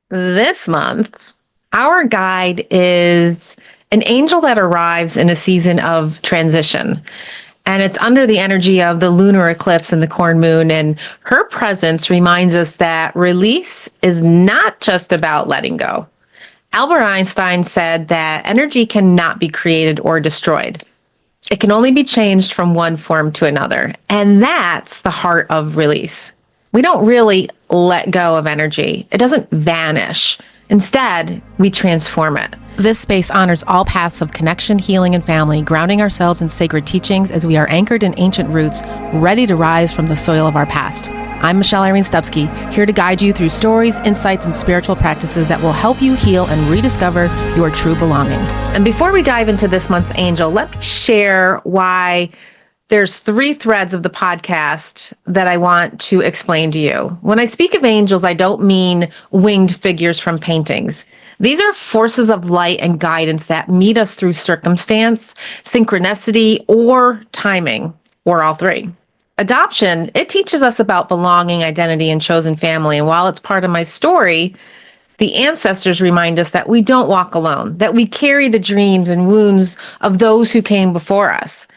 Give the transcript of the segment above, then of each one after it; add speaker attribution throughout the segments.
Speaker 1: This month, our guide is an angel that arrives in a season of transition. And it's under the energy of the lunar eclipse and the corn moon. And her presence reminds us that release is not just about letting go. Albert Einstein said that energy cannot be created or destroyed. It can only be changed from one form to another. And that's the heart of release. We don't really let go of energy. It doesn't vanish. Instead, we transform it.
Speaker 2: This space honors all paths of connection, healing, and family, grounding ourselves in sacred teachings as we are anchored in ancient roots, ready to rise from the soil of our past. I'm Michelle Irene Stupsky, here to guide you through stories, insights, and spiritual practices that will help you heal and rediscover your true belonging.
Speaker 1: And before we dive into this month's angel, let me share why there's 3 threads of the podcast that I want to explain to you. When I speak of angels, I don't mean winged figures from paintings. These are forces of light and guidance that meet us through circumstance, synchronicity, or timing, or all 3. Adoption, it teaches us about belonging, identity, and chosen family. And while it's part of my story, the ancestors remind us that we don't walk alone, that we carry the dreams and wounds of those who came before us.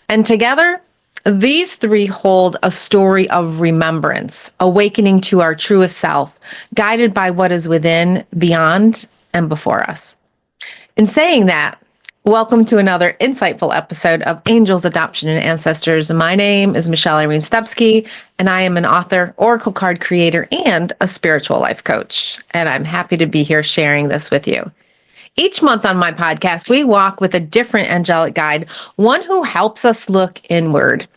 Speaker 1: And together, these 3 hold a story of remembrance, awakening to our truest self, guided by what is within, beyond, and before us. In saying that, welcome to another insightful episode of Angels, Adoption, and Ancestors. My name is Michelle Irene Stupsky, and I am an author, oracle card creator, and a spiritual life coach. And I'm happy to be here sharing this with you. Each month on my podcast, we walk with a different angelic guide, one who helps us look inward,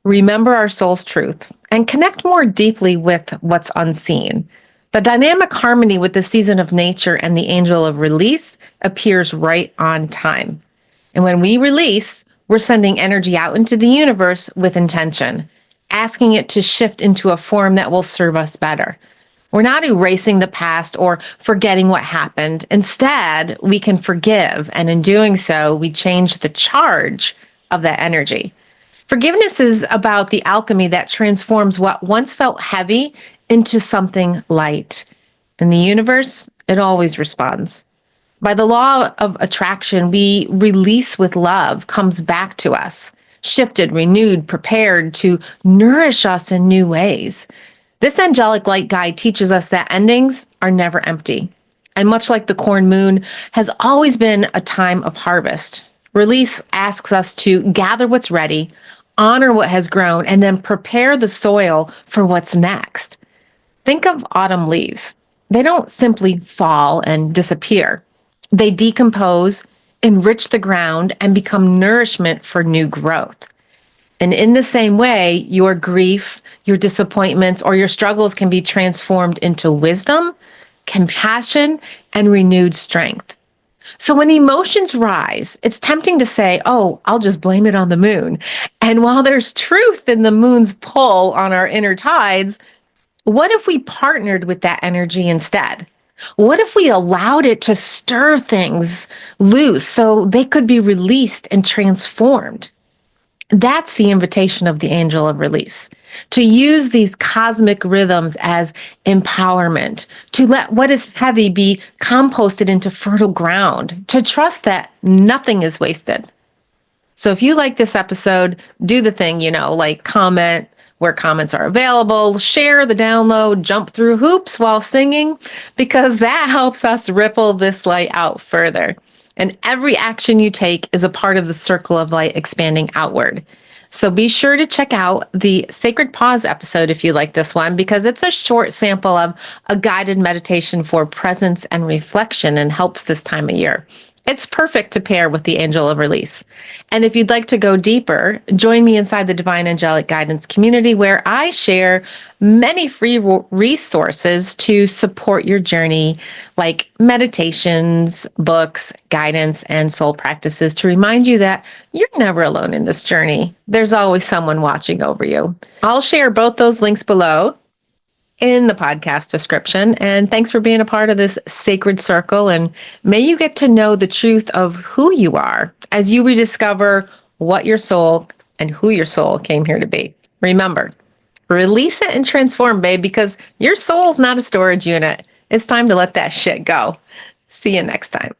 Speaker 1: remember our soul's truth, and connect more deeply with what's unseen. The dynamic harmony with the season of nature and the angel of release appears right on time. And when we release, we're sending energy out into the universe with intention, asking it to shift into a form that will serve us better. We're not erasing the past or forgetting what happened. Instead, we can forgive, and in doing so, we change the charge of that energy. Forgiveness is about the alchemy that transforms what once felt heavy into something light. In the universe, it always responds. By the law of attraction, we release with love comes back to us, shifted, renewed, prepared to nourish us in new ways. This angelic light guide teaches us that endings are never empty. And much like the corn moon has always been a time of harvest, release asks us to gather what's ready, honor what has grown, and then prepare the soil for what's next. Think of autumn leaves. They don't simply fall and disappear. They decompose, enrich the ground, and become nourishment for new growth. And in the same way, your grief, your disappointments, or your struggles can be transformed into wisdom, compassion, and renewed strength. So when emotions rise, it's tempting to say, oh, I'll just blame it on the moon. And while there's truth in the moon's pull on our inner tides, what if we partnered with that energy instead? What if we allowed it to stir things loose so they could be released and transformed? That's the invitation of the angel of release, to use these cosmic rhythms as empowerment, to let what is heavy be composted into fertile ground, to trust that nothing is wasted. So if you like this episode, do the thing, like comment where comments are available, share the download, jump through hoops while singing, because that helps us ripple this light out further. And every action you take is a part of the circle of light expanding outward. So be sure to check out the Sacred Pause episode if you like this one, because it's a short sample of a guided meditation for presence and reflection and helps this time of year. It's perfect to pair with the Angel of Release. And if you'd like to go deeper, join me inside the Divine Angelic Guidance community, where I share many free resources to support your journey, like meditations, books, guidance, and soul practices to remind you that you're never alone in this journey. There's always someone watching over you. I'll share both those links below in the podcast description. And thanks for being a part of this sacred circle. And may you get to know the truth of who you are as you rediscover what your soul and who your soul came here to be. Remember, release it and transform, babe, because your soul's not a storage unit. It's time to let that shit go. See you next time.